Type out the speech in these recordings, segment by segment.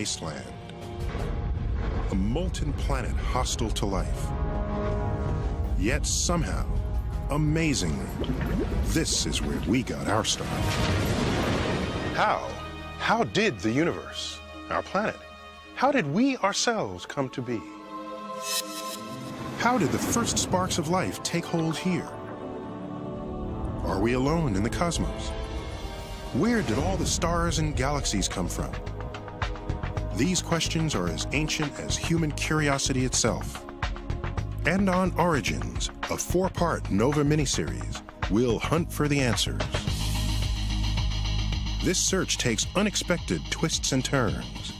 wasteland. A molten planet hostile to life. Yet somehow, amazingly, this is where we got our start. How? How did the universe, our planet, how did we ourselves come to be? How did the first sparks of life take hold here? Are we alone in the cosmos? Where did all the stars and galaxies come from? These questions are as ancient as human curiosity itself. And on Origins, a 4-part Nova miniseries, we'll hunt for the answers. This search takes unexpected twists and turns.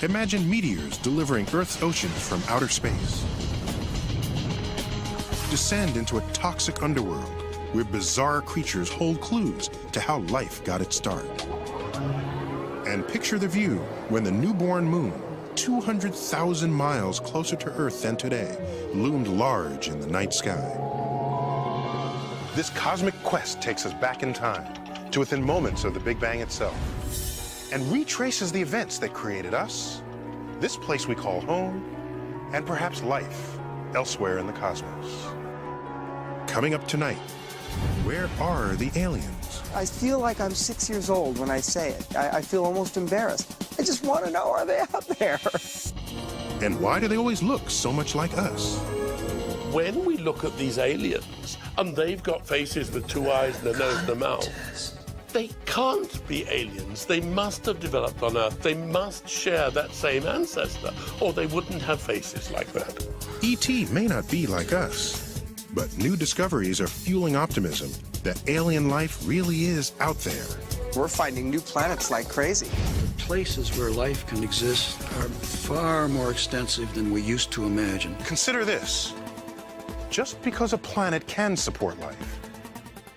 Imagine meteors delivering Earth's oceans from outer space. Descend into a toxic underworld where bizarre creatures hold clues to how life got its start. And picture the view when the newborn moon, 200,000 miles closer to Earth than today, loomed large in the night sky. This cosmic quest takes us back in time to within moments of the Big Bang itself and retraces the events that created us, this place we call home, and perhaps life elsewhere in the cosmos. Coming up tonight, where are the aliens? I feel like I'm 6 years old when I say it. I feel almost embarrassed. I just want to know, are they out there? And why do they always look so much like us? When we look at these aliens, and they've got faces with 2 eyes and a nose and a mouth, they can't be aliens. They must have developed on Earth. They must share that same ancestor, or they wouldn't have faces like that. E.T. may not be like us, but new discoveries are fueling optimism that alien life really is out there. We're finding new planets like crazy. Places where life can exist are far more extensive than we used to imagine. Consider this. Just because a planet can support life,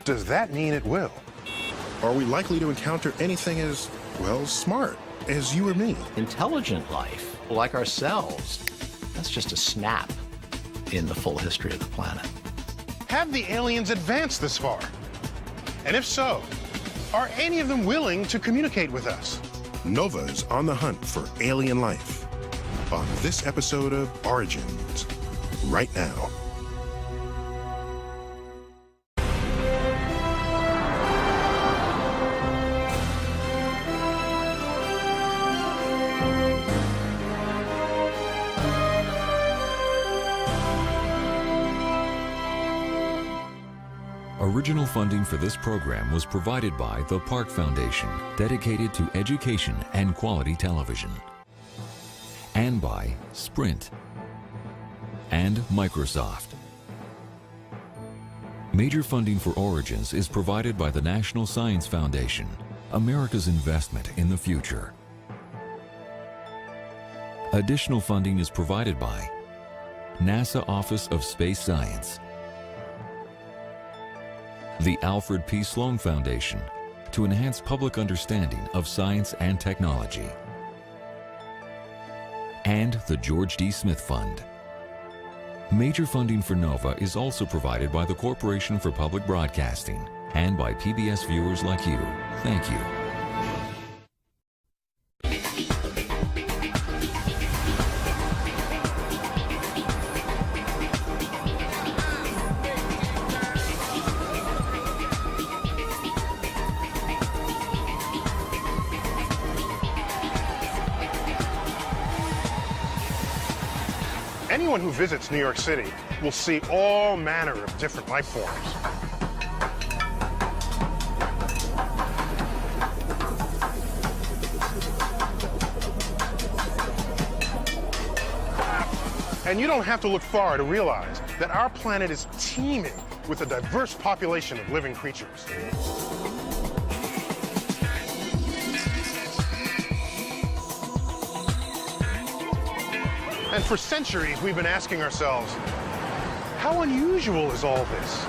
does that mean it will? Are we likely to encounter anything as, well, smart as you or me? Intelligent life, like ourselves, that's just a snap in the full history of the planet. Have the aliens advanced this far? And if so, are any of them willing to communicate with us? Nova is on the hunt for alien life on this episode of Origins, right now. Original funding for this program was provided by the Park Foundation, dedicated to education and quality television, and by Sprint and Microsoft. Major funding for Origins is provided by the National Science Foundation, America's investment in the future. Additional funding is provided by NASA Office of Space Science, the Alfred P. Sloan Foundation, to enhance public understanding of science and technology, and the George D. Smith Fund. Major funding for NOVA is also provided by the Corporation for Public Broadcasting and by PBS viewers like you. Thank you. Anyone who visits New York City will see all manner of different life forms. And you don't have to look far to realize that our planet is teeming with a diverse population of living creatures. And for centuries, we've been asking ourselves, how unusual is all this?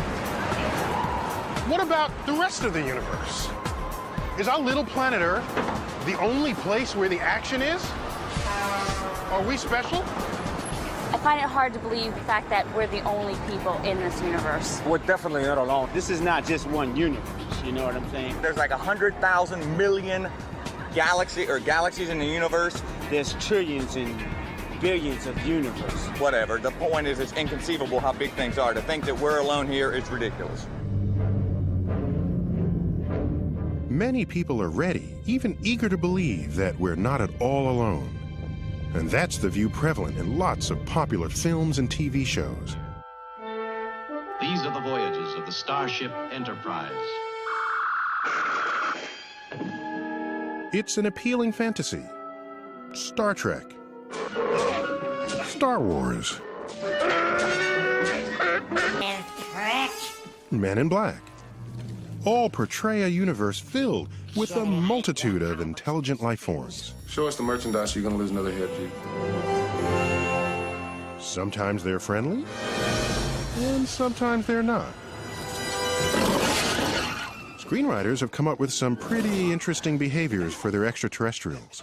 What about the rest of the universe? Is our little planet Earth the only place where the action is? Are we special? I find it hard to believe the fact that we're the only people in this universe. We're definitely not alone. This is not just one universe, you know what I'm saying? There's like 100,000 million galaxies in the universe? There's trillions and billions of universe. Whatever. The point is, it's inconceivable how big things are. To think that we're alone here is ridiculous. Many people are ready, even eager to believe that we're not at all alone. And that's the view prevalent in lots of popular films and TV shows. These are the voyages of the Starship Enterprise. It's an appealing fantasy. Star Trek. Star Wars. Men in Black. All portray a universe filled with a multitude of intelligent life forms. Show us the merchandise, you're gonna lose another head, G. Sometimes they're friendly, and sometimes they're not. Screenwriters have come up with some pretty interesting behaviors for their extraterrestrials.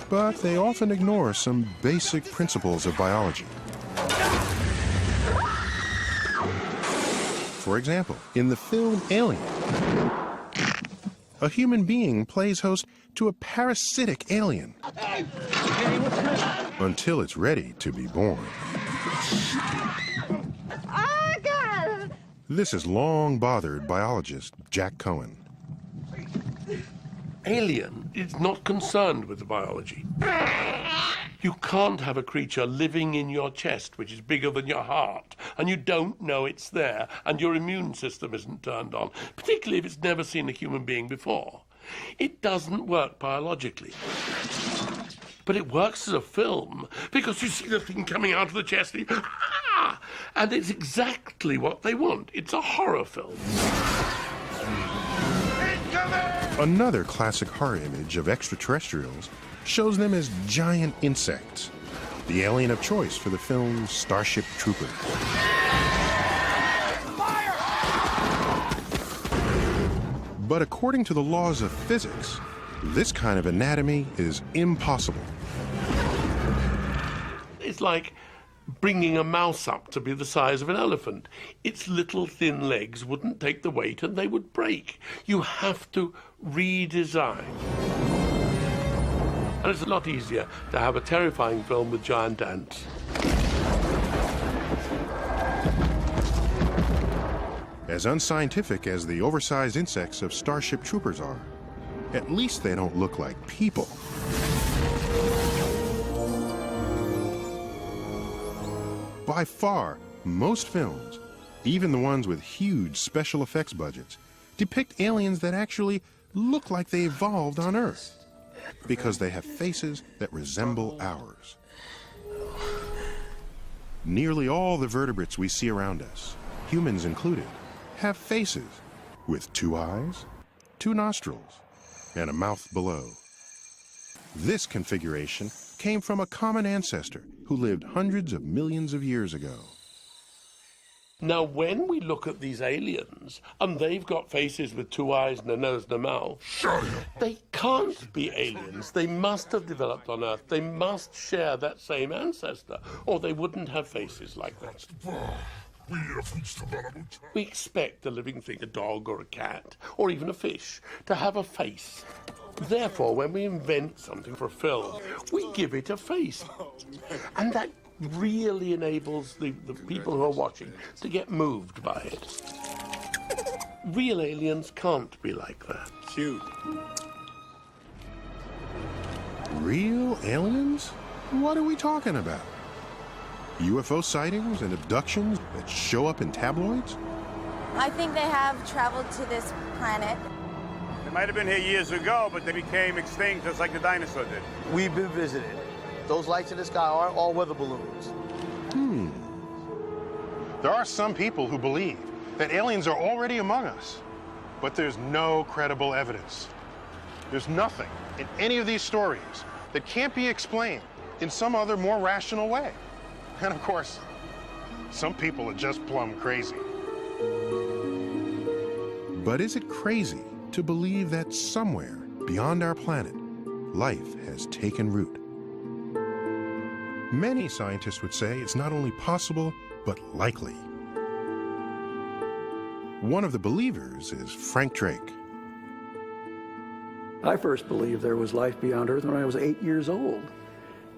But they often ignore some basic principles of biology. For example, in the film Alien, a human being plays host to a parasitic alien until it's ready to be born. This has long bothered biologist Jack Cohen. Alien is not concerned with the biology. You can't have a creature living in your chest, which is bigger than your heart, and you don't know it's there, and your immune system isn't turned on, particularly if it's never seen a human being before. It doesn't work biologically. But it works as a film, because you see the thing coming out of the chest, and it's exactly what they want. It's a horror film. Another classic horror image of extraterrestrials shows them as giant insects, the alien of choice for the film Starship Troopers. But according to the laws of physics, this kind of anatomy is impossible. It's like bringing a mouse up to be the size of an elephant. Its little thin legs wouldn't take the weight and they would break. You have to redesign. And it's a lot easier to have a terrifying film with giant ants. As unscientific as the oversized insects of Starship Troopers are, at least they don't look like people. By far, most films, even the ones with huge special effects budgets, depict aliens that actually look like they evolved on Earth because they have faces that resemble ours. Nearly all the vertebrates we see around us, humans included, have faces with 2 eyes, 2 nostrils, and a mouth below. This configuration came from a common ancestor who lived hundreds of millions of years ago. Now, when we look at these aliens, and they've got faces with 2 eyes and a nose and a mouth, they can't be aliens. They must have developed on Earth. They must share that same ancestor, or they wouldn't have faces like that. We expect a living thing, a dog or a cat, or even a fish, to have a face. Therefore, when we invent something for a film, we give it a face. And that really enables the people who are watching to get moved by it. Real aliens can't be like that. Cute. Real aliens? What are we talking about? UFO sightings and abductions that show up in tabloids? I think they have traveled to this planet. They might have been here years ago, but they became extinct just like the dinosaur did. We've been visited. Those lights in the sky aren't all weather balloons. There are some people who believe that aliens are already among us, but there's no credible evidence. There's nothing in any of these stories that can't be explained in some other more rational way. And of course, some people are just plumb crazy. But is it crazy to believe that somewhere beyond our planet, life has taken root? Many scientists would say it's not only possible, but likely. One of the believers is Frank Drake. I first believed there was life beyond Earth when I was 8 years old.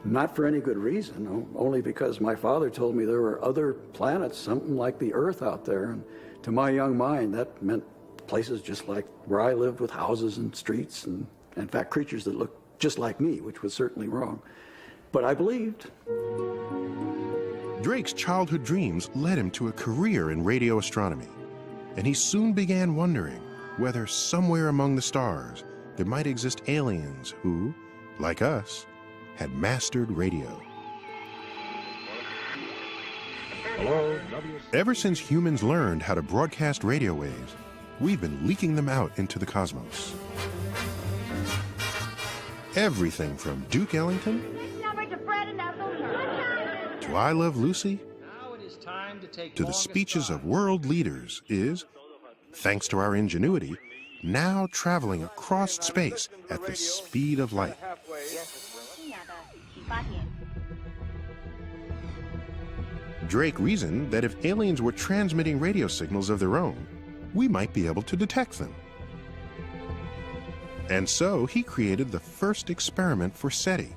Not for any good reason, only because my father told me there were other planets, something like the Earth out there. And to my young mind, that meant places just like where I lived, with houses and streets and, in fact, creatures that looked just like me, which was certainly wrong. But I believed. Drake's childhood dreams led him to a career in radio astronomy, and he soon began wondering whether somewhere among the stars there might exist aliens who, like us, had mastered radio. Hello? Ever since humans learned how to broadcast radio waves, we've been leaking them out into the cosmos. Everything from Duke Ellington to I Love Lucy to the speeches of world leaders is, thanks to our ingenuity, now traveling across space at the speed of light. Drake reasoned that if aliens were transmitting radio signals of their own, we might be able to detect them. And so he created the first experiment for SETI,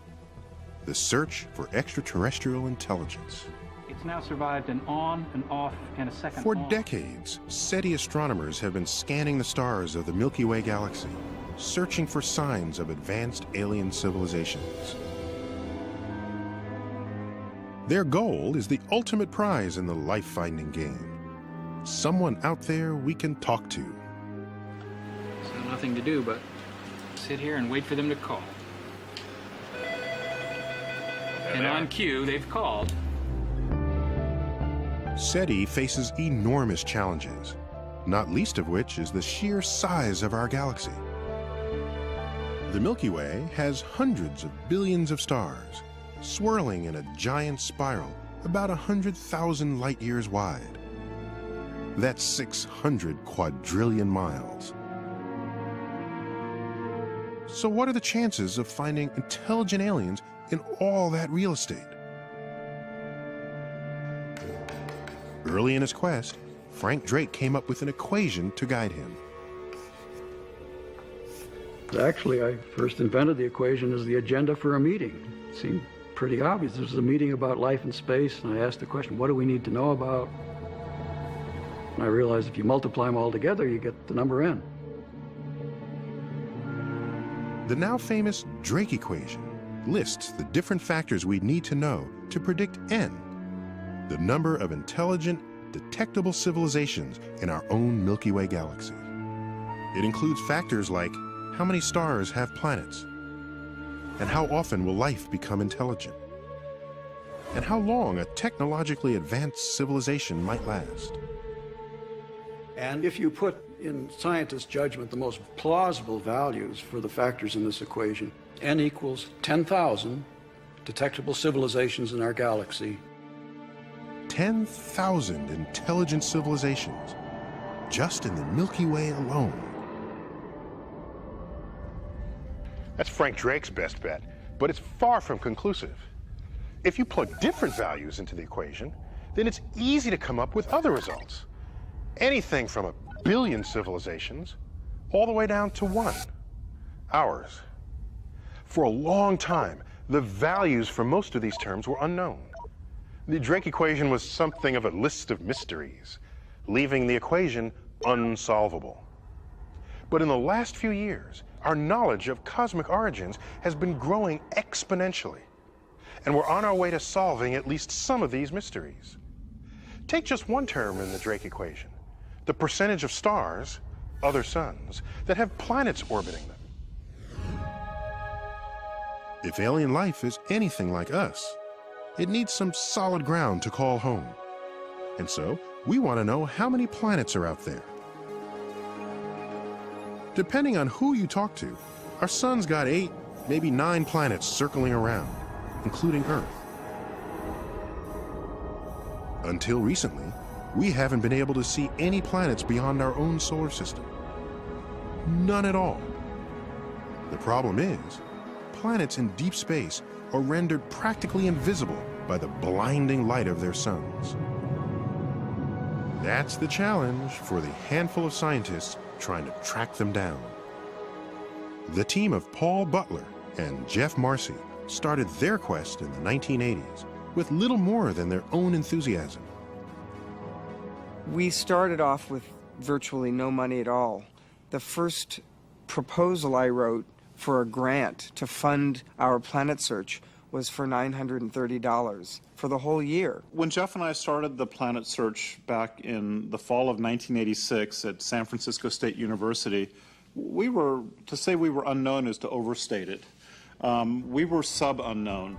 the search for extraterrestrial intelligence. It's now survived an on and off and a second For on. decades, SETI astronomers have been scanning the stars of the Milky Way galaxy, searching for signs of advanced alien civilizations. Their goal is the ultimate prize in the life-finding game. Someone out there we can talk to. So nothing to do but sit here and wait for them to call. And on cue, they've called. SETI faces enormous challenges, not least of which is the sheer size of our galaxy. The Milky Way has hundreds of billions of stars, swirling in a giant spiral about 100,000 light years wide. That's 600 quadrillion miles. So what are the chances of finding intelligent aliens in all that real estate? Early in his quest, Frank Drake came up with an equation to guide him. Actually, I first invented the equation as the agenda for a meeting. It seemed pretty obvious. This was a meeting about life in space, and I asked the question, what do we need to know about? And I realized if you multiply them all together, you get the number n. The now famous Drake equation lists the different factors we need to know to predict n, the number of intelligent, detectable civilizations in our own Milky Way galaxy. It includes factors like how many stars have planets, and how often will life become intelligent, and how long a technologically advanced civilization might last. And if you put in scientists' judgment the most plausible values for the factors in this equation, n equals 10,000 detectable civilizations in our galaxy. 10,000 intelligent civilizations just in the Milky Way alone. That's Frank Drake's best bet, but it's far from conclusive. If you plug different values into the equation, then it's easy to come up with other results. Anything from 1 billion civilizations all the way down to 1, ours. For a long time, the values for most of these terms were unknown. The Drake equation was something of a list of mysteries, leaving the equation unsolvable. But in the last few years, our knowledge of cosmic origins has been growing exponentially, and we're on our way to solving at least some of these mysteries. Take just one term in the Drake equation, the percentage of stars, other suns, that have planets orbiting them. If alien life is anything like us, it needs some solid ground to call home. And so, we want to know how many planets are out there. Depending on who you talk to, our sun's got 8, maybe 9 planets circling around, including Earth. Until recently, we haven't been able to see any planets beyond our own solar system. None at all. The problem is, planets in deep space are rendered practically invisible by the blinding light of their suns. That's the challenge for the handful of scientists trying to track them down. The team of Paul Butler and Jeff Marcy started their quest in the 1980s with little more than their own enthusiasm. We started off with virtually no money at all. The first proposal I wrote for a grant to fund our planet search was for $930 for the whole year. When Jeff and I started the planet search back in the fall of 1986 at San Francisco State University, to say we were unknown is to overstate it. We were sub-unknown.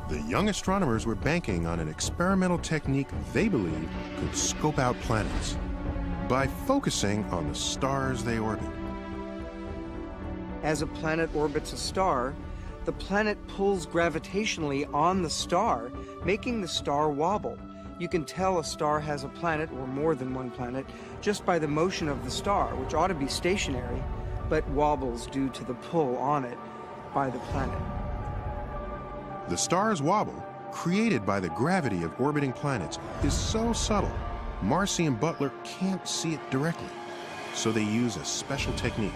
The young astronomers were banking on an experimental technique they believed could scope out planets by focusing on the stars they orbit. As a planet orbits a star, the planet pulls gravitationally on the star, making the star wobble. You can tell a star has a planet, or more than one planet, just by the motion of the star, which ought to be stationary, but wobbles due to the pull on it by the planet. The star's wobble, created by the gravity of orbiting planets, is so subtle, Marcy and Butler can't see it directly, so they use a special technique.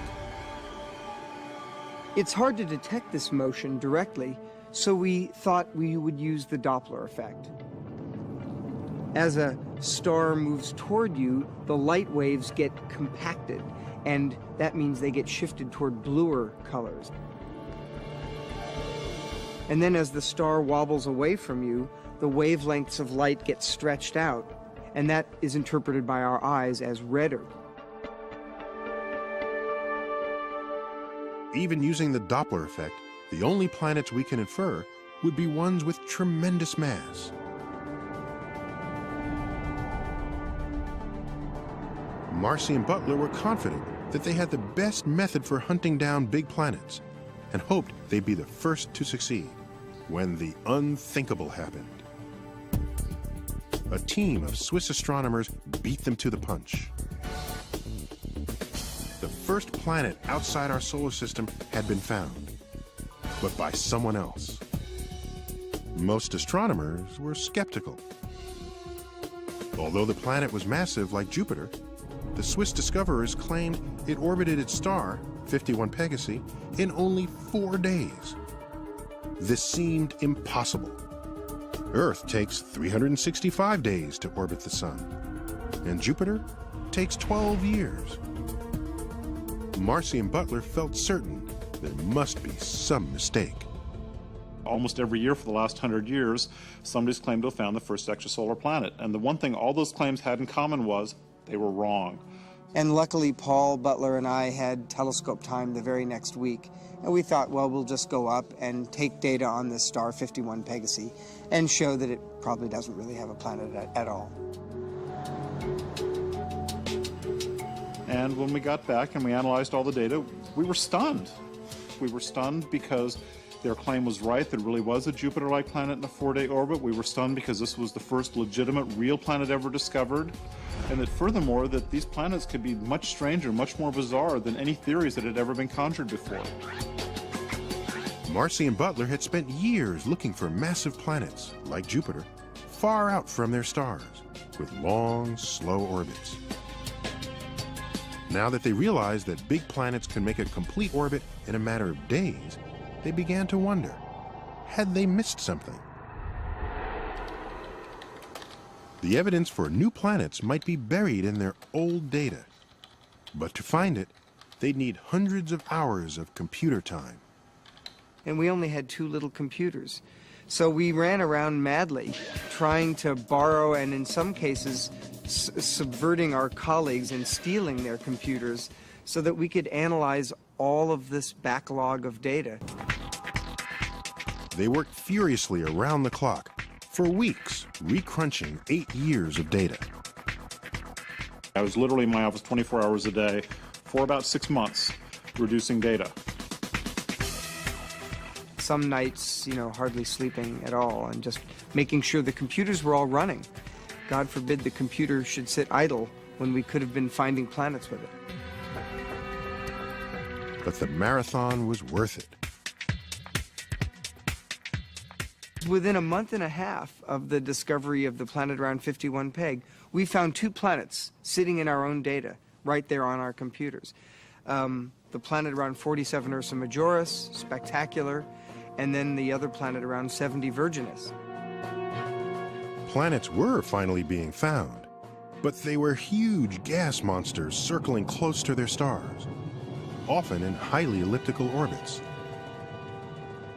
It's hard to detect this motion directly, so we thought we would use the Doppler effect. As a star moves toward you, the light waves get compacted, and that means they get shifted toward bluer colors. And then as the star wobbles away from you, the wavelengths of light get stretched out, and that is interpreted by our eyes as redder. Even using the Doppler effect, the only planets we can infer would be ones with tremendous mass. Marcy and Butler were confident that they had the best method for hunting down big planets and hoped they'd be the first to succeed when the unthinkable happened. A team of Swiss astronomers beat them to the punch. The first planet outside our solar system had been found, but by someone else. Most astronomers were skeptical. Although the planet was massive like Jupiter, the Swiss discoverers claimed it orbited its star, 51 Pegasi, in only 4 days. This seemed impossible. Earth takes 365 days to orbit the Sun, and Jupiter takes 12 years. Marcy and Butler felt certain there must be some mistake. Almost every year for the last 100 years, somebody's claimed to have found the first extrasolar planet. And the one thing all those claims had in common was they were wrong. And luckily, Paul Butler and I had telescope time the very next week. And we thought, well, we'll just go up and take data on this star, 51 Pegasi, and show that it probably doesn't really have a planet at all. And when we got back and we analyzed all the data, we were stunned. We were stunned because their claim was right. There really was a Jupiter-like planet in a 4-day orbit. We were stunned because this was the first legitimate real planet ever discovered. And that furthermore, that these planets could be much stranger, much more bizarre than any theories that had ever been conjured before. Marcy and Butler had spent years looking for massive planets, like Jupiter, far out from their stars, with long, slow orbits. Now that they realized that big planets can make a complete orbit in a matter of days, they began to wonder, had they missed something? The evidence for new planets might be buried in their old data. But to find it, they'd need hundreds of hours of computer time. And we only had 2 little computers. So we ran around madly, trying to borrow and in some cases subverting our colleagues and stealing their computers so that we could analyze all of this backlog of data. They worked furiously around the clock for weeks, recrunching 8 years of data. I was literally in my office 24 hours a day for about 6 months, reducing data. Some nights, hardly sleeping at all and just making sure the computers were all running. God forbid the computer should sit idle when we could have been finding planets with it. But the marathon was worth it. Within a month and a half of the discovery of the planet around 51 Peg, we found 2 planets sitting in our own data right there on our computers. the planet around 47 Ursa Majoris, spectacular, and then the other planet around 70 Virginis. Planets were finally being found, but they were huge gas monsters circling close to their stars, often in highly elliptical orbits.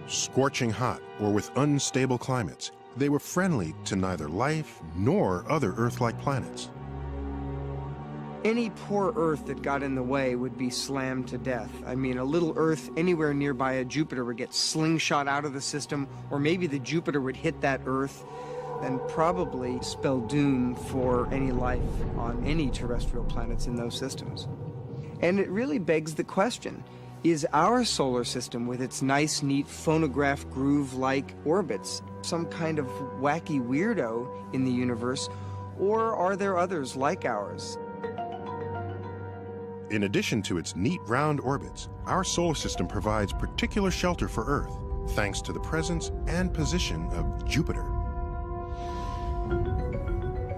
Scorching hot or with unstable climates, they were friendly to neither life nor other Earth-like planets. Any poor Earth that got in the way would be slammed to death. I mean, a little Earth anywhere nearby a Jupiter would get slingshot out of the system, or maybe the Jupiter would hit that Earth and probably spell doom for any life on any terrestrial planets in those systems. And it really begs the question, is our solar system with its nice, neat phonograph groove-like orbits some kind of wacky weirdo in the universe, or are there others like ours? In addition to its neat round orbits, our solar system provides particular shelter for Earth, thanks to the presence and position of Jupiter.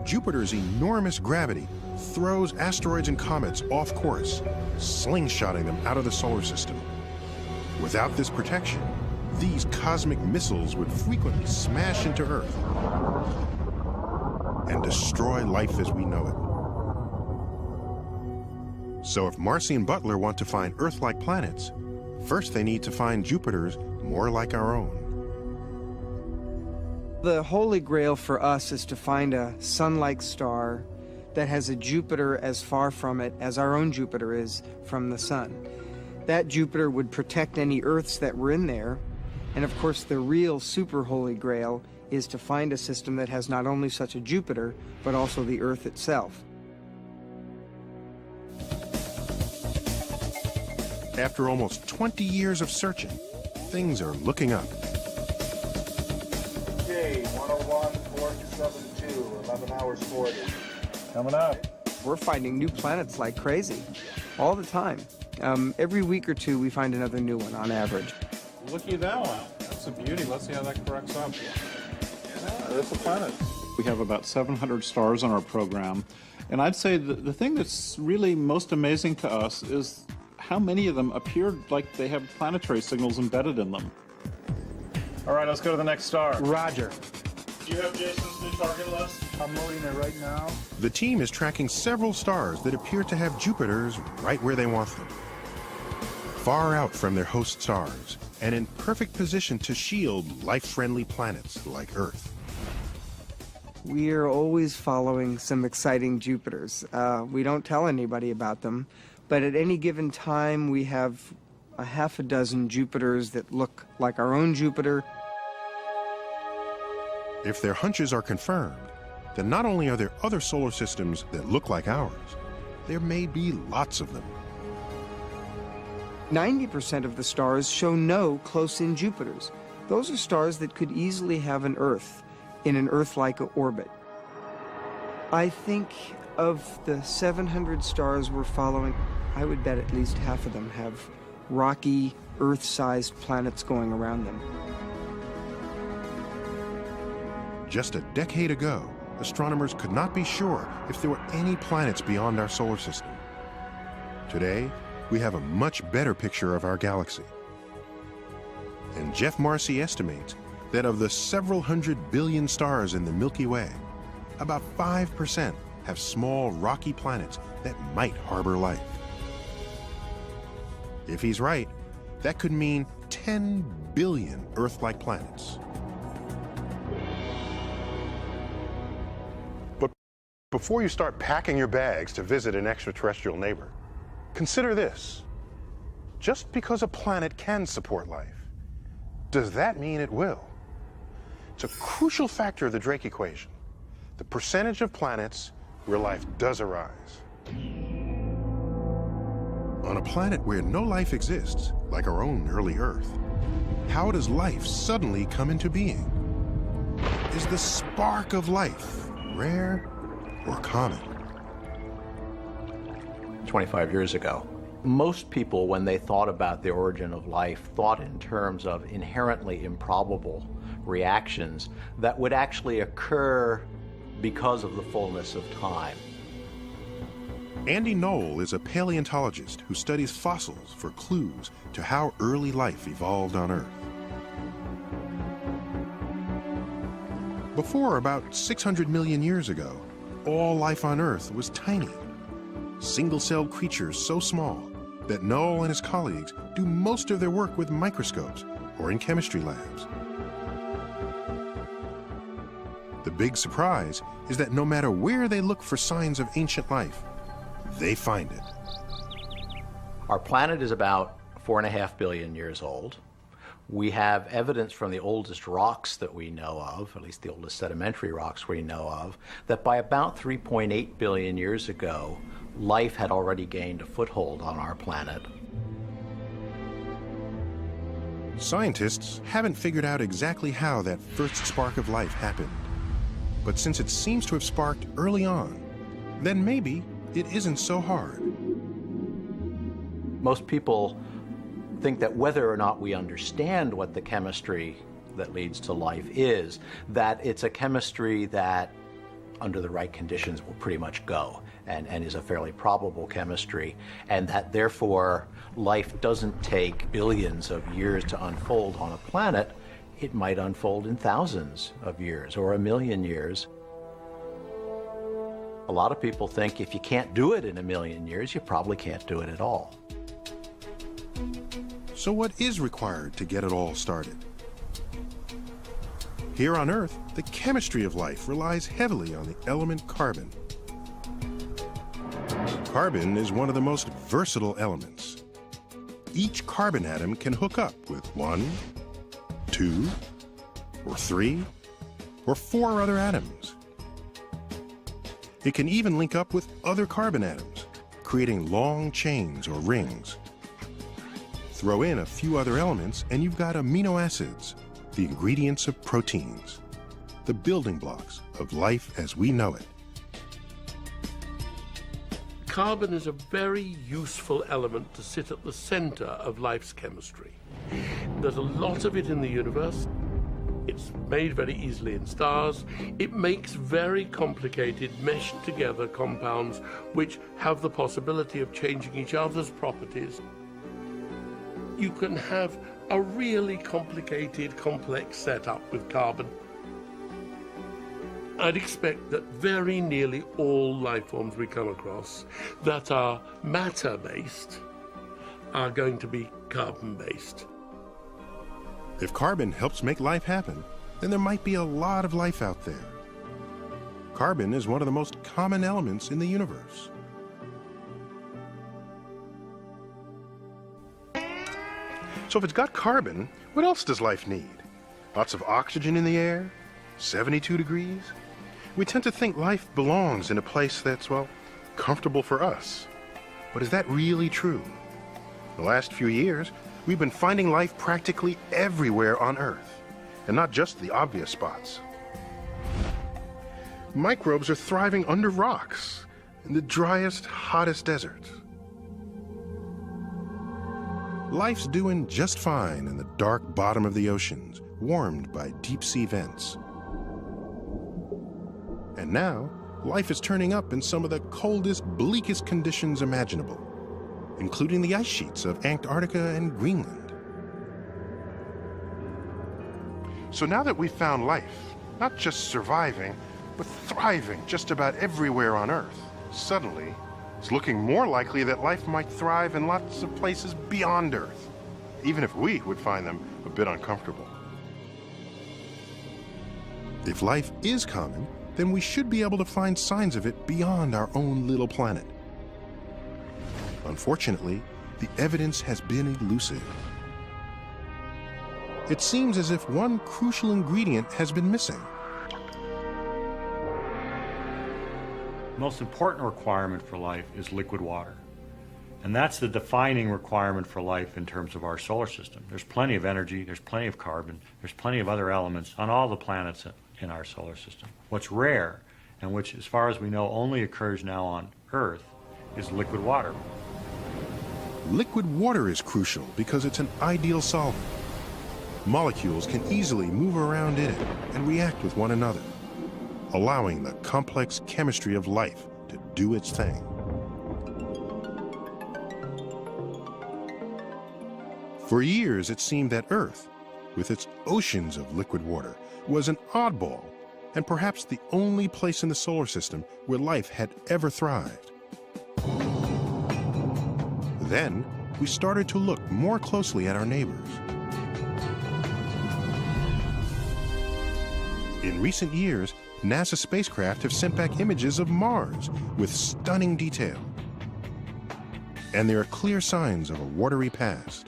Jupiter's enormous gravity throws asteroids and comets off course, slingshotting them out of the solar system. Without this protection, these cosmic missiles would frequently smash into Earth and destroy life as we know it. So if Marcy and Butler want to find Earth-like planets, first they need to find Jupiters more like our own. The holy grail for us is to find a sun-like star that has a Jupiter as far from it as our own Jupiter is from the sun. That Jupiter would protect any Earths that were in there, and of course the real super holy grail is to find a system that has not only such a Jupiter, but also the Earth itself. After almost 20 years of searching, things are looking up. Okay, 101, 4272, 11 hours 40. Coming up. We're finding new planets like crazy, all the time. Every week or two we find another new one on average. Looky at that one. That's a beauty. Let's see how that corrects up. There's a planet. We have about 700 stars on our program, and I'd say the thing that's really most amazing to us is how many of them appear like they have planetary signals embedded in them. All right, let's go to the next star. Roger. Do you have Jason's new target list? I'm loading it right now. The team is tracking several stars that appear to have Jupiters right where they want them. Far out from their host stars, and in perfect position to shield life-friendly planets like Earth. We are always following some exciting Jupiters. We don't tell anybody about them, but at any given time we have a half a dozen Jupiters that look like our own Jupiter. If their hunches are confirmed, then not only are there other solar systems that look like ours, there may be lots of them. 90% of the stars show no close-in Jupiters. Those are stars that could easily have an Earth in an Earth-like orbit. I think of the 700 stars we're following, I would bet at least half of them have rocky, Earth-sized planets going around them. Just a decade ago, astronomers could not be sure if there were any planets beyond our solar system. Today, we have a much better picture of our galaxy. And Jeff Marcy estimates that of the several hundred billion stars in the Milky Way, about 5% have small rocky planets that might harbor life. If he's right, that could mean 10 billion Earth-like planets. But before you start packing your bags to visit an extraterrestrial neighbor, consider this. Just because a planet can support life, does that mean it will? It's a crucial factor of the Drake equation, the percentage of planets where life does arise. On a planet where no life exists, like our own early Earth, how does life suddenly come into being? Is the spark of life rare or common? 25 years ago, most people, when they thought about the origin of life, thought in terms of inherently improbable reactions that would actually occur because of the fullness of time. Andy Knoll is a paleontologist who studies fossils for clues to how early life evolved on Earth. Before about 600 million years ago, all life on Earth was tiny. Single-celled creatures so small that Knoll and his colleagues do most of their work with microscopes or in chemistry labs. The big surprise is that no matter where they look for signs of ancient life, they find it. Our planet is about 4.5 billion years old. We have evidence from the oldest rocks that we know of, at least the oldest sedimentary rocks we know of, that by about 3.8 billion years ago, life had already gained a foothold on our planet. Scientists haven't figured out exactly how that first spark of life happened. But since it seems to have sparked early on, then maybe it isn't so hard. Most people think that whether or not we understand what the chemistry that leads to life is, that it's a chemistry that, under the right conditions, will pretty much go and is a fairly probable chemistry, and that therefore life doesn't take billions of years to unfold on a planet. It might unfold in thousands of years or 1 million years. A lot of people think if you can't do it in 1 million years, you probably can't do it at all. So what is required to get it all started? Here on Earth, the chemistry of life relies heavily on the element carbon. Carbon is one of the most versatile elements. Each carbon atom can hook up with 1, 2, or 3, or 4 other atoms. It can even link up with other carbon atoms, creating long chains or rings. Throw in a few other elements and you've got amino acids, the ingredients of proteins, the building blocks of life as we know it. Carbon is a very useful element to sit at the center of life's chemistry. There's a lot of it in the universe. It's made very easily in stars. It makes very complicated, meshed together compounds which have the possibility of changing each other's properties. You can have a really complicated, complex setup with carbon. I'd expect that very nearly all life forms we come across that are matter-based are going to be carbon-based. If carbon helps make life happen, then there might be a lot of life out there. Carbon is one of the most common elements in the universe. So if it's got carbon, what else does life need? Lots of oxygen in the air? 72 degrees? We tend to think life belongs in a place that's, well, comfortable for us. But is that really true? The last few years, we've been finding life practically everywhere on Earth, and not just the obvious spots. Microbes are thriving under rocks, in the driest, hottest deserts. Life's doing just fine in the dark bottom of the oceans, warmed by deep-sea vents. And now, life is turning up in some of the coldest, bleakest conditions imaginable, including the ice sheets of Antarctica and Greenland. So now that we've found life, not just surviving, but thriving just about everywhere on Earth, suddenly, it's looking more likely that life might thrive in lots of places beyond Earth, even if we would find them a bit uncomfortable. If life is common, then we should be able to find signs of it beyond our own little planet. Unfortunately, the evidence has been elusive. It seems as if one crucial ingredient has been missing. The most important requirement for life is liquid water. And that's the defining requirement for life in terms of our solar system. There's plenty of energy, there's plenty of carbon, there's plenty of other elements on all the planets in our solar system. What's rare, and which, as far as we know, only occurs now on Earth, is liquid water. Liquid water is crucial because it's an ideal solvent. Molecules can easily move around in it and react with one another, allowing the complex chemistry of life to do its thing. For years, it seemed that Earth, with its oceans of liquid water, was an oddball and perhaps the only place in the solar system where life had ever thrived. Then, we started to look more closely at our neighbors. In recent years, NASA spacecraft have sent back images of Mars with stunning detail. And there are clear signs of a watery past.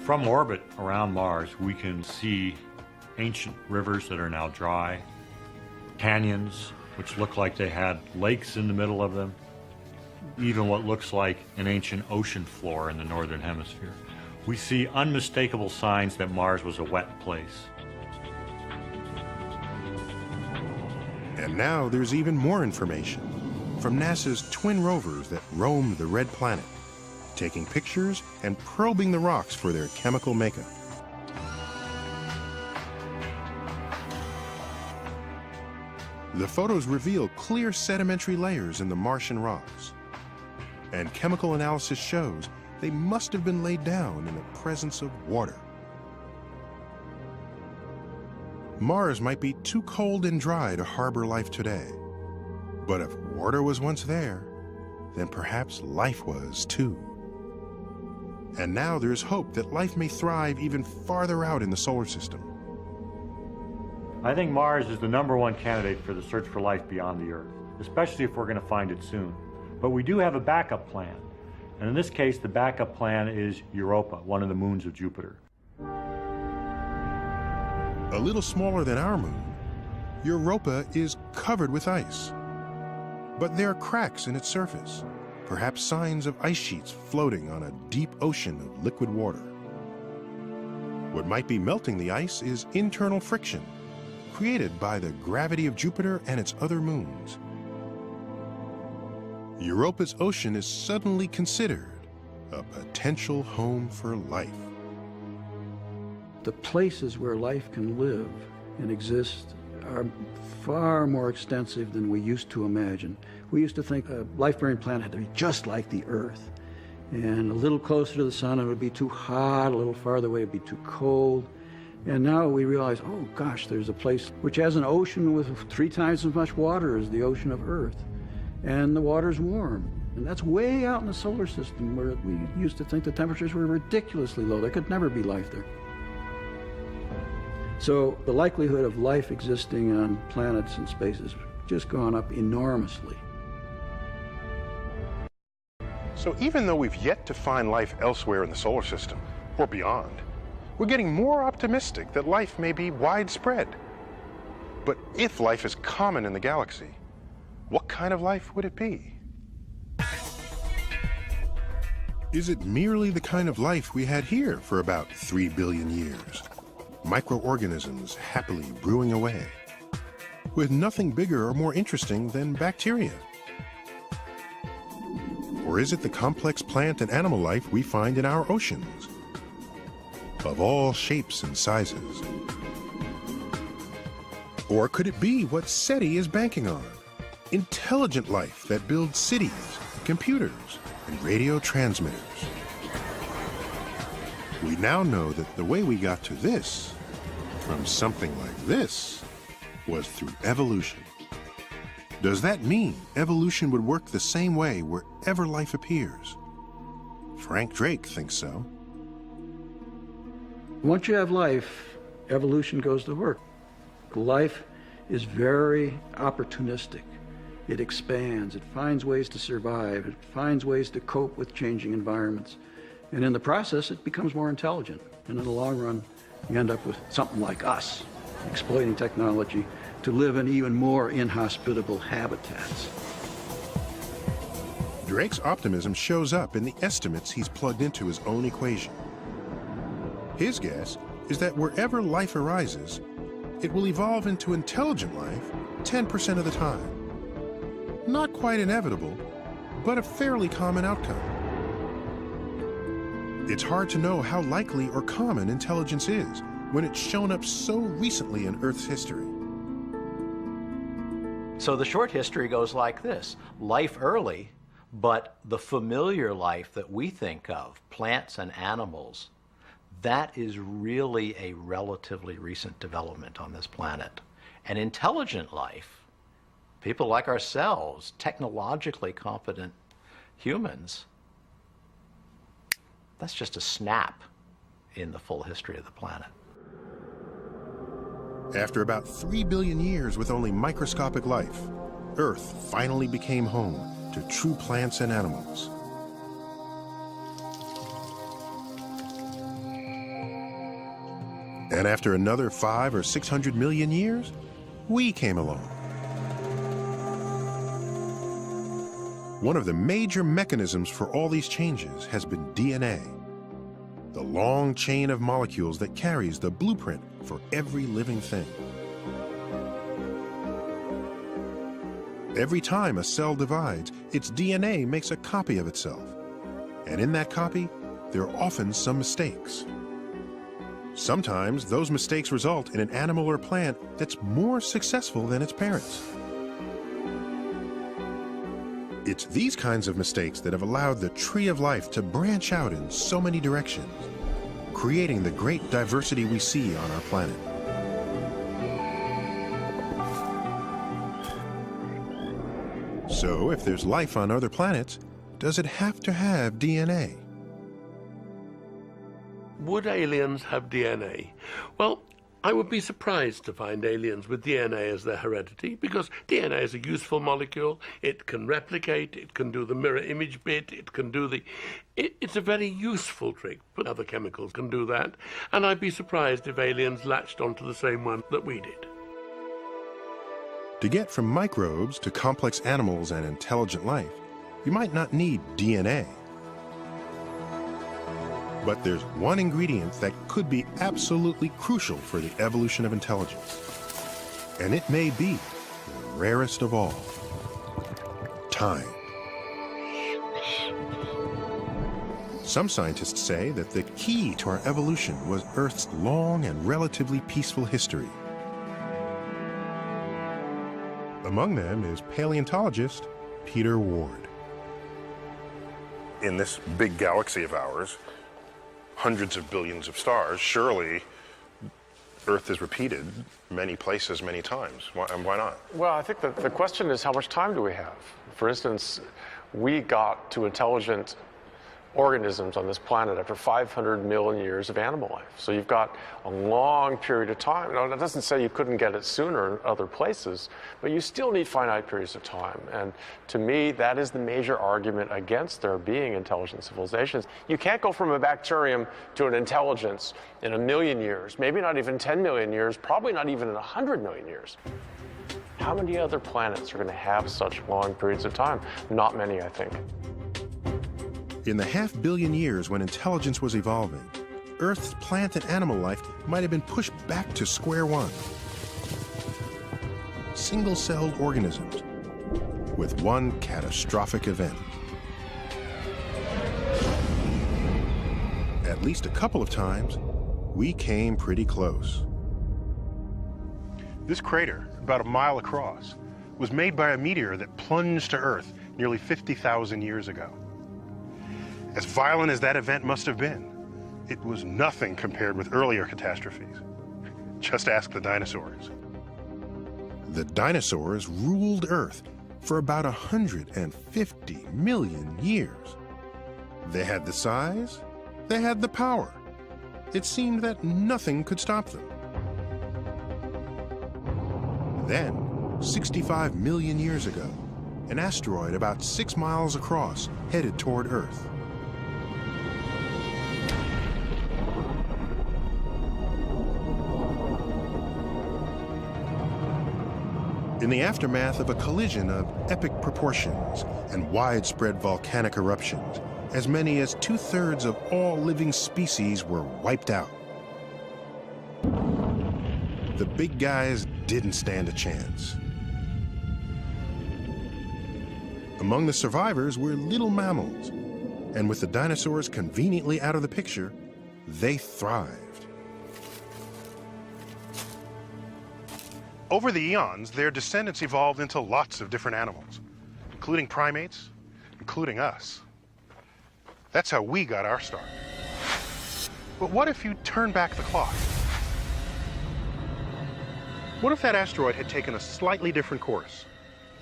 From orbit around Mars, we can see ancient rivers that are now dry, canyons which look like they had lakes in the middle of them, even what looks like an ancient ocean floor in the northern hemisphere. We see unmistakable signs that Mars was a wet place. And now there's even more information from NASA's twin rovers that roamed the red planet, taking pictures and probing the rocks for their chemical makeup. The photos reveal clear sedimentary layers in the Martian rocks, and chemical analysis shows they must have been laid down in the presence of water. Mars might be too cold and dry to harbor life today, but if water was once there, then perhaps life was too. And now there's hope that life may thrive even farther out in the solar system. I think Mars is the #1 candidate for the search for life beyond the Earth, especially if we're going to find it soon. But we do have a backup plan. And in this case, the backup plan is Europa, one of the moons of Jupiter. A little smaller than our moon, Europa is covered with ice. But there are cracks in its surface, perhaps signs of ice sheets floating on a deep ocean of liquid water. What might be melting the ice is internal friction, created by the gravity of Jupiter and its other moons. Europa's ocean is suddenly considered a potential home for life. The places where life can live and exist are far more extensive than we used to imagine. We used to think a life-bearing planet had to be just like the Earth. And a little closer to the sun, it would be too hot, a little farther away, it would be too cold. And now we realize, oh gosh, there's a place which has an ocean with 3 times as much water as the ocean of Earth. And the water's warm. And that's way out in the solar system where we used to think the temperatures were ridiculously low. There could never be life there. So the likelihood of life existing on planets and space has just gone up enormously. So even though we've yet to find life elsewhere in the solar system, or beyond, we're getting more optimistic that life may be widespread. But if life is common in the galaxy, what kind of life would it be? Is it merely the kind of life we had here for about 3 billion years? Microorganisms happily brewing away, with nothing bigger or more interesting than bacteria? Or is it the complex plant and animal life we find in our oceans, of all shapes and sizes? Or could it be what SETI is banking on? Intelligent life that builds cities, computers, and radio transmitters. We now know that the way we got to this, from something like this, was through evolution. Does that mean evolution would work the same way wherever life appears? Frank Drake thinks so. Once you have life, evolution goes to work. Life is very opportunistic. It expands, it finds ways to survive, it finds ways to cope with changing environments. And in the process, it becomes more intelligent. And in the long run, you end up with something like us, exploiting technology to live in even more inhospitable habitats. Drake's optimism shows up in the estimates he's plugged into his own equation. His guess is that wherever life arises, it will evolve into intelligent life 10% of the time. Not quite inevitable, but a fairly common outcome. It's hard to know how likely or common intelligence is when it's shown up so recently in Earth's history. So the short history goes like this. Life early But the familiar life that we think of, plants and animals, that is really a relatively recent development on this planet. And intelligent life, people like ourselves, technologically competent humans, that's just a snap in the full history of the planet. After about 3 billion years with only microscopic life, Earth finally became home to true plants and animals. And after another 500 or 600 million years, we came along. One of the major mechanisms for all these changes has been DNA, the long chain of molecules that carries the blueprint for every living thing. Every time a cell divides, its DNA makes a copy of itself. And in that copy, there are often some mistakes. Sometimes those mistakes result in an animal or plant that's more successful than its parents. It's these kinds of mistakes that have allowed the tree of life to branch out in so many directions, creating the great diversity we see on our planet. So, if there's life on other planets, does it have to have DNA? Would aliens have DNA? Well, I would be surprised to find aliens with DNA as their heredity, because DNA is a useful molecule. It can replicate, it can do the mirror image bit, it can do the... It's a very useful trick, but other chemicals can do that. And I'd be surprised if aliens latched onto the same one that we did. To get from microbes to complex animals and intelligent life, you might not need DNA. But there's one ingredient that could be absolutely crucial for the evolution of intelligence. And it may be the rarest of all: time. Some scientists say that the key to our evolution was Earth's long and relatively peaceful history. Among them is paleontologist Peter Ward. In this big galaxy of ours, hundreds of billions of stars, surely Earth is repeated many places, many times. Why not? Well, I think the question is, how much time do we have? For instance, we got to intelligent organisms on this planet after 500 million years of animal life. So you've got a long period of time. Now, that doesn't say you couldn't get it sooner in other places, but you still need finite periods of time. And to me, that is the major argument against there being intelligent civilizations. You can't go from a bacterium to an intelligence in 1 million years, maybe not even 10 million years, probably not even in 100 million years. How many other planets are going to have such long periods of time? Not many, I think. In the 500 million years when intelligence was evolving, Earth's plant and animal life might have been pushed back to square one. Single-celled organisms with one catastrophic event. At least a couple of times, we came pretty close. This crater, about a mile across, was made by a meteor that plunged to Earth nearly 50,000 years ago. As violent as that event must have been, it was nothing compared with earlier catastrophes. Just ask the dinosaurs. The dinosaurs ruled Earth for about 150 million years. They had the size, they had the power. It seemed that nothing could stop them. Then, 65 million years ago, an asteroid about 6 miles across headed toward Earth. In the aftermath of a collision of epic proportions and widespread volcanic eruptions, as many as 2/3 of all living species were wiped out. The big guys didn't stand a chance. Among the survivors were little mammals, and with the dinosaurs conveniently out of the picture, they thrived. Over the eons, their descendants evolved into lots of different animals, including primates, including us. That's how we got our start. But what if you turn back the clock? What if that asteroid had taken a slightly different course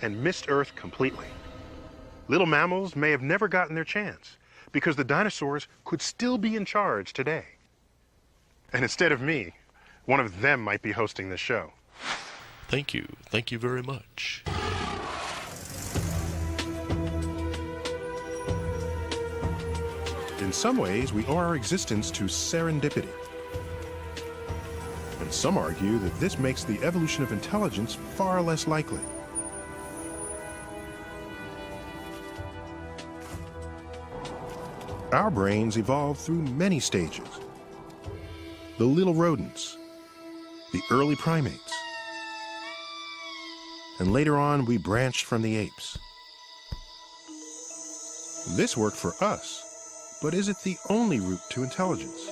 and missed Earth completely? Little mammals may have never gotten their chance because the dinosaurs could still be in charge today. And instead of me, one of them might be hosting this show. Thank you. Thank you very much. In some ways, we owe our existence to serendipity. And some argue that this makes the evolution of intelligence far less likely. Our brains evolved through many stages. The little rodents, the early primates, and later on we branched from the apes. This worked for us, but is it the only route to intelligence?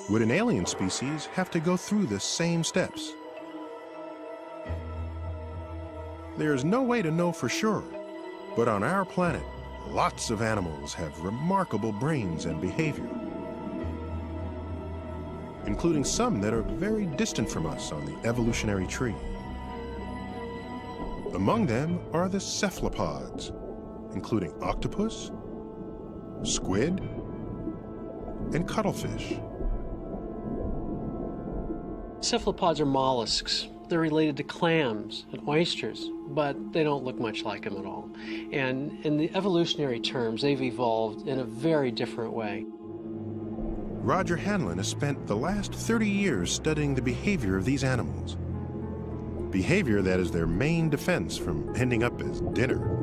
Would an alien species have to go through the same steps? There's no way to know for sure, but on our planet, lots of animals have remarkable brains and behavior, including some that are very distant from us on the evolutionary tree. Among them are the cephalopods, including octopus, squid, and cuttlefish. Cephalopods are mollusks. They're related to clams and oysters, but they don't look much like them at all. And in the evolutionary terms, they've evolved in a very different way. Roger Hanlon has spent the last 30 years studying the behavior of these animals. Behavior that is their main defense from ending up as dinner.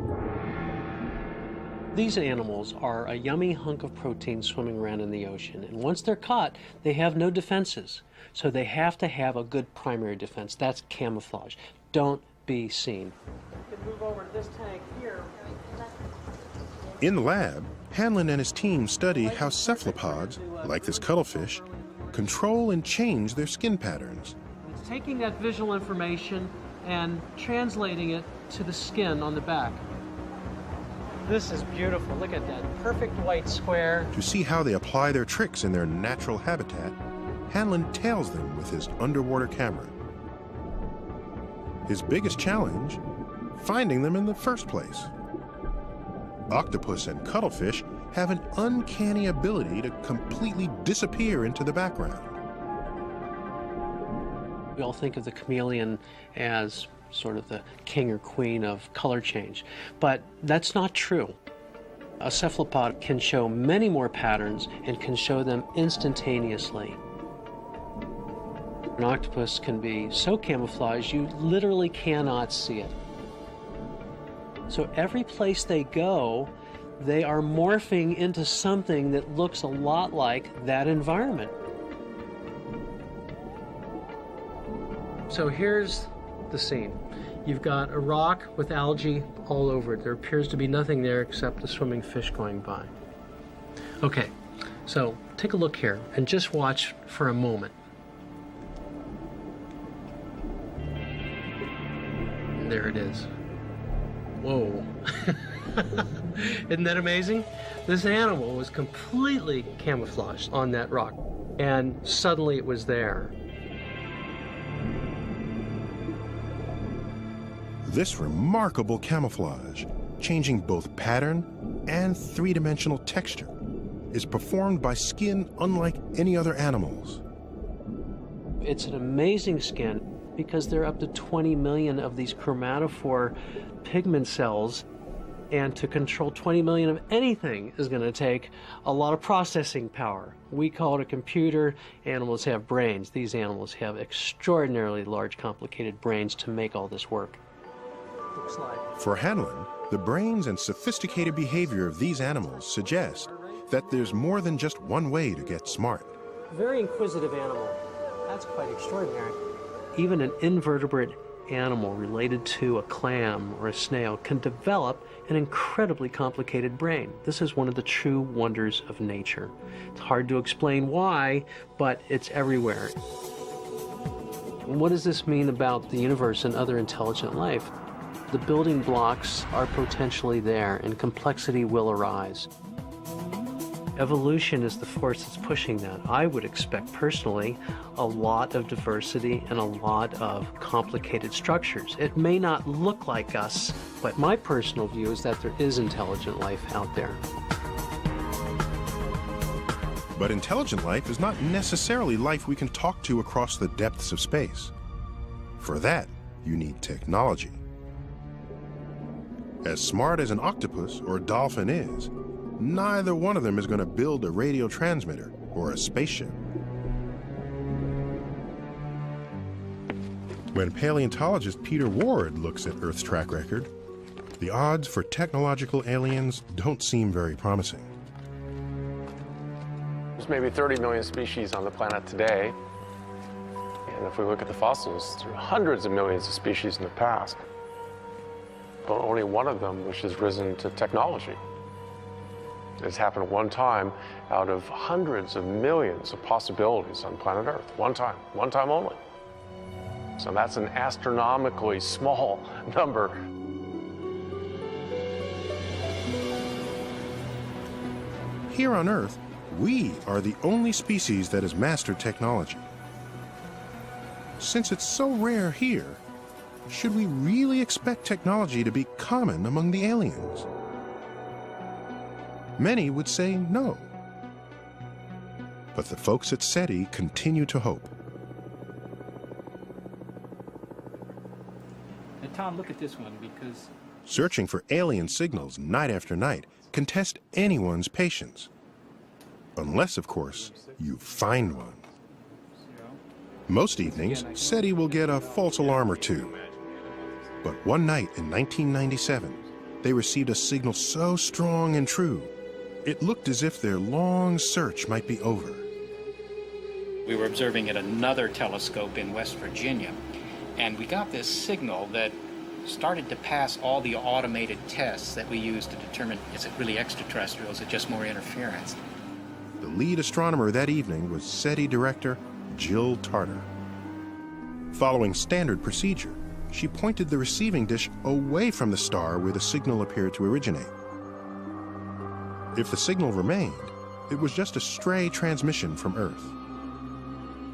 These animals are a yummy hunk of protein swimming around in the ocean, and once they're caught, they have no defenses. So they have to have a good primary defense. That's camouflage. Don't be seen. You can move over to this tank here. In the lab, Hanlon and his team study how cephalopods, like this cuttlefish, control and change their skin patterns. It's taking that visual information and translating it to the skin on the back. This is beautiful. Look at that perfect white square. To see how they apply their tricks in their natural habitat, Hanlon tails them with his underwater camera. His biggest challenge? Finding them in the first place. Octopus and cuttlefish have an uncanny ability to completely disappear into the background. We all think of the chameleon as sort of the king or queen of color change, but that's not true. A cephalopod can show many more patterns and can show them instantaneously. An octopus can be so camouflaged you literally cannot see it. So every place they go, they are morphing into something that looks a lot like that environment. So here's the scene. You've got a rock with algae all over it. There appears to be nothing there except the swimming fish going by. Okay, so take a look here and just watch for a moment. And there it is. Whoa. Isn't that amazing? This animal was completely camouflaged on that rock, and suddenly it was there. This remarkable camouflage, changing both pattern and three-dimensional texture, is performed by skin unlike any other animal's. It's an amazing skin because there are up to 20 million of these chromatophore pigment cells, and to control 20 million of anything is going to take a lot of processing power. We call it a computer. Animals have brains. These animals have extraordinarily large, complicated brains to make all this work. For Hanlon, the brains and sophisticated behavior of these animals suggest that there's more than just one way to get smart. Very inquisitive animal. That's quite extraordinary. Even an invertebrate animal related to a clam or a snail can develop an incredibly complicated brain. This is one of the true wonders of nature. It's hard to explain why, but it's everywhere. What does this mean about the universe and other intelligent life? The building blocks are potentially there, and complexity will arise. Evolution is the force that's pushing that. I would expect personally a lot of diversity and a lot of complicated structures. It may not look like us, but my personal view is that there is intelligent life out there. But intelligent life is not necessarily life we can talk to across the depths of space. For that, you need technology. As smart as an octopus or a dolphin is, neither one of them is going to build a radio transmitter or a spaceship. When paleontologist Peter Ward looks at Earth's track record, the odds for technological aliens don't seem very promising. There's maybe 30 million species on the planet today. And if we look at the fossils, there are hundreds of millions of species in the past. But only one of them which has risen to technology. It's happened one time out of hundreds of millions of possibilities on planet Earth. One time only. So that's an astronomically small number. Here on Earth, we are the only species that has mastered technology. Since it's so rare here, should we really expect technology to be common among the aliens? Many would say no. But the folks at SETI continue to hope. Now, Tom, look at this one, because Searching for alien signals night after night can test anyone's patience. Unless, of course, you find one. Most evenings, SETI will get a false alarm or two. But one night in 1997, they received a signal so strong and true, it looked as if their long search might be over. we were observing at another telescope in West Virginia, and we got this signal that started to pass all the automated tests that we use to determine, is it really extraterrestrial, is it just more interference? The lead astronomer that evening was SETI director Jill Tarter. Following standard procedure, she pointed the receiving dish away from the star where the signal appeared to originate. If the signal remained, it was just a stray transmission from Earth.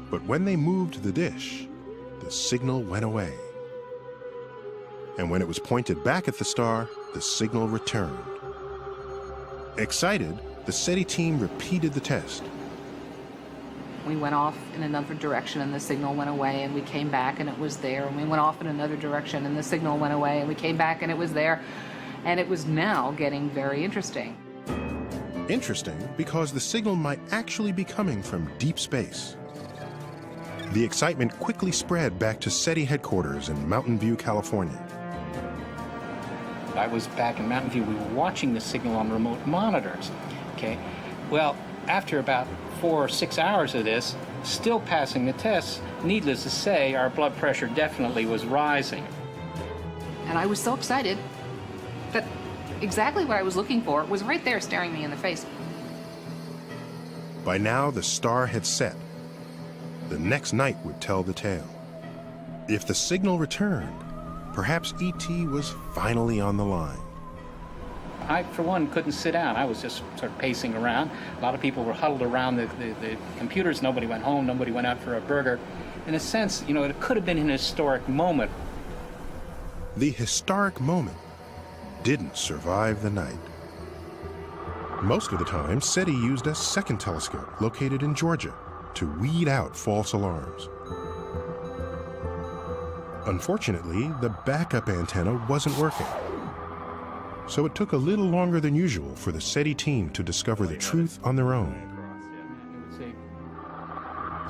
But when they moved the dish, the signal went away. And when it was pointed back at the star, the signal returned. Excited, the SETI team repeated the test. We went off in another direction and the signal went away, and we came back and it was there, and we went off in another direction and the signal went away, and we came back and it was there, and it was now getting very interesting. Interesting because the signal might actually be coming from deep space. The excitement quickly spread back to SETI headquarters in Mountain View, California. I was back in Mountain View. We were watching the signal on remote monitors. Okay, well, after about 4 or 6 hours of this, still passing the tests, needless to say, our blood pressure definitely was rising. And I was so excited that exactly what I was looking for was right there staring me in the face. By now, the star had set. The next night would tell the tale. If the signal returned, perhaps ET was finally on the line. I, for one, couldn't sit down. I was just sort of pacing around. A lot of people were huddled around the computers. Nobody went home. Nobody went out for a burger. In a sense, you know, it could have been an historic moment. The historic moment didn't survive the night. Most of the time, SETI used a second telescope located in Georgia to weed out false alarms. Unfortunately, the backup antenna wasn't working. So it took a little longer than usual for the SETI team to discover the truth on their own.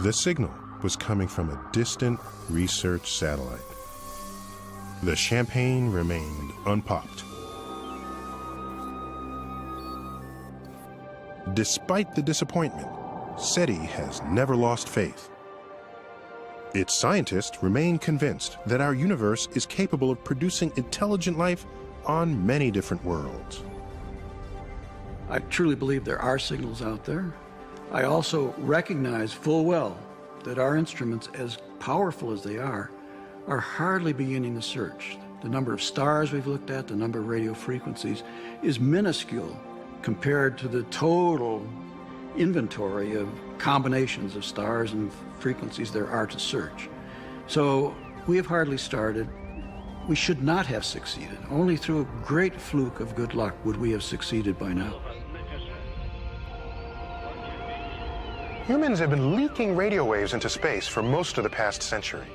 The signal was coming from a distant research satellite. The champagne remained unpopped. Despite the disappointment, SETI has never lost faith. Its scientists remain convinced that our universe is capable of producing intelligent life on many different worlds. I truly believe there are signals out there. I also recognize full well that our instruments, as powerful as they are hardly beginning the search. The number of stars we've looked at, the number of radio frequencies, is minuscule compared to the total inventory of combinations of stars and frequencies there are to search. So we have hardly started. We should not have succeeded. Only through a great fluke of good luck would we have succeeded by now. Humans have been leaking radio waves into space for most of the past century.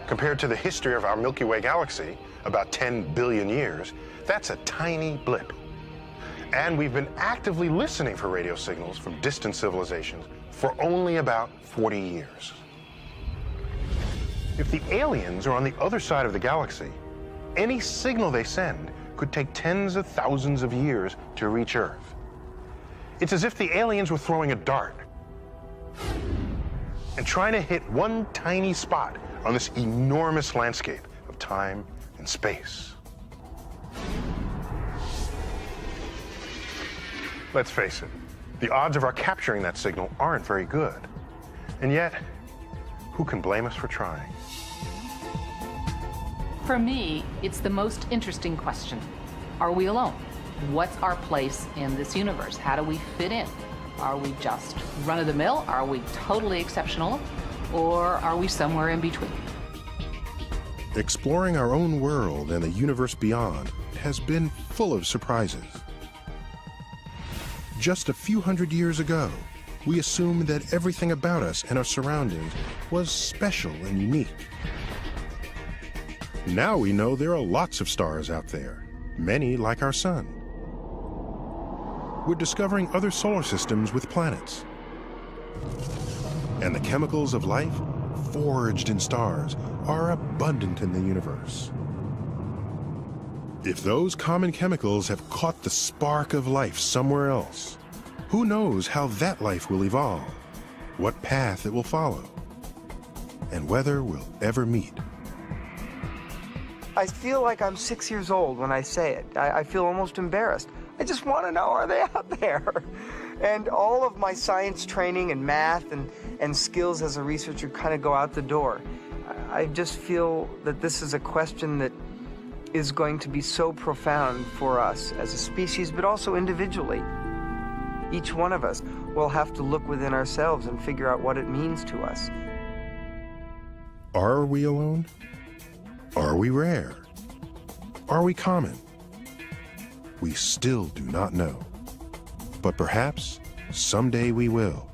Compared to the history of our Milky Way galaxy, about 10 billion years, that's a tiny blip. And we've been actively listening for radio signals from distant civilizations for only about 40 years. If the aliens are on the other side of the galaxy, any signal they send could take tens of thousands of years to reach Earth. It's as if the aliens were throwing a dart and trying to hit one tiny spot on this enormous landscape of time and space. Let's face it, the odds of our capturing that signal aren't very good. And yet, who can blame us for trying? For me, it's the most interesting question. Are we alone? What's our place in this universe? How do we fit in? Are we just run-of-the-mill? Are we totally exceptional? Or are we somewhere in between? Exploring our own world and the universe beyond has been full of surprises. Just a few hundred years ago, we assumed that everything about us and our surroundings was special and unique. Now we know there are lots of stars out there, many like our sun. We're discovering other solar systems with planets. And the chemicals of life, forged in stars, are abundant in the universe. If those common chemicals have caught the spark of life somewhere else, who knows how that life will evolve, what path it will follow, and whether we'll ever meet. I feel like I'm 6 years old when I say it. I feel almost embarrassed. I just want to know, are they out there? And all of my science training and math and skills as a researcher kind of go out the door. I just feel that this is a question that is going to be so profound for us as a species, but also individually. Each one of us will have to look within ourselves and figure out what it means to us. Are we alone? Are we rare? Are we common? We still do not know. But perhaps someday we will.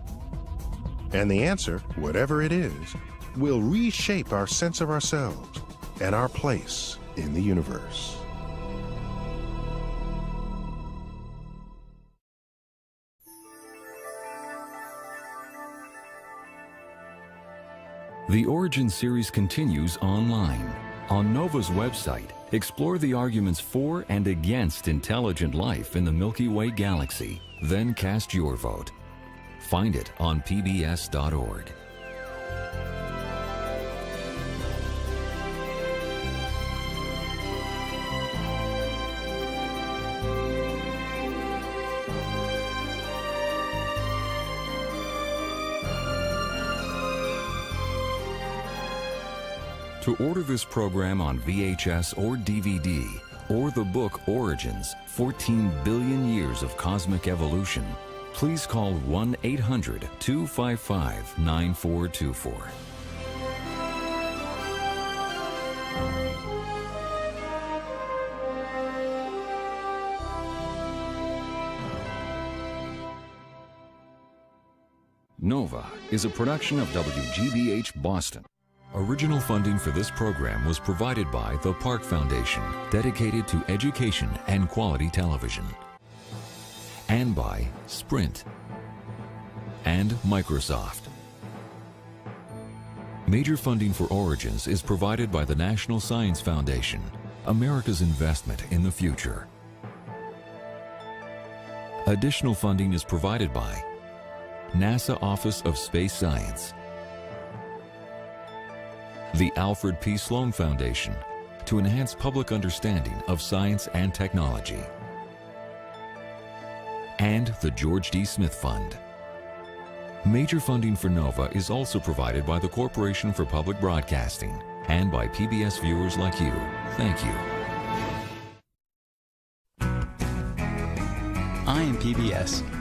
And the answer, whatever it is, will reshape our sense of ourselves and our place in the universe. The Origin series continues online. On NOVA's website, explore the arguments for and against intelligent life in the Milky Way galaxy. Then cast your vote. Find it on pbs.org. To order this program on VHS or DVD, or the book Origins, 14 Billion Years of Cosmic Evolution, please call 1-800-255-9424. NOVA is a production of WGBH Boston. Original funding for this program was provided by the Park Foundation, dedicated to education and quality television, and by Sprint and Microsoft. Major funding for Origins is provided by the National Science Foundation, America's investment in the future. Additional funding is provided by NASA Office of Space Science, the Alfred P. Sloan Foundation, to enhance public understanding of science and technology, and the George D. Smith Fund. Major funding for NOVA is also provided by the Corporation for Public Broadcasting, and by PBS viewers like you. Thank you. I am PBS.